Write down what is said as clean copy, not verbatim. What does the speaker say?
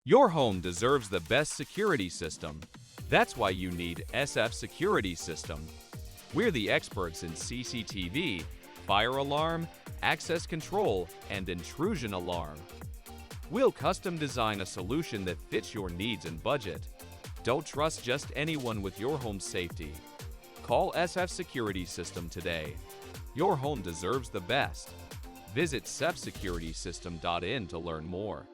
Your home deserves the best security system. That's why you need SF Security System. We're the experts in CCTV, fire alarm, access control, and intrusion alarm. We'll custom design a solution that fits your needs and budget. Don't trust just anyone with your home's safety. Call SF Security System today. Your home deserves the best. Visit cefsecuritysystem.in to learn more.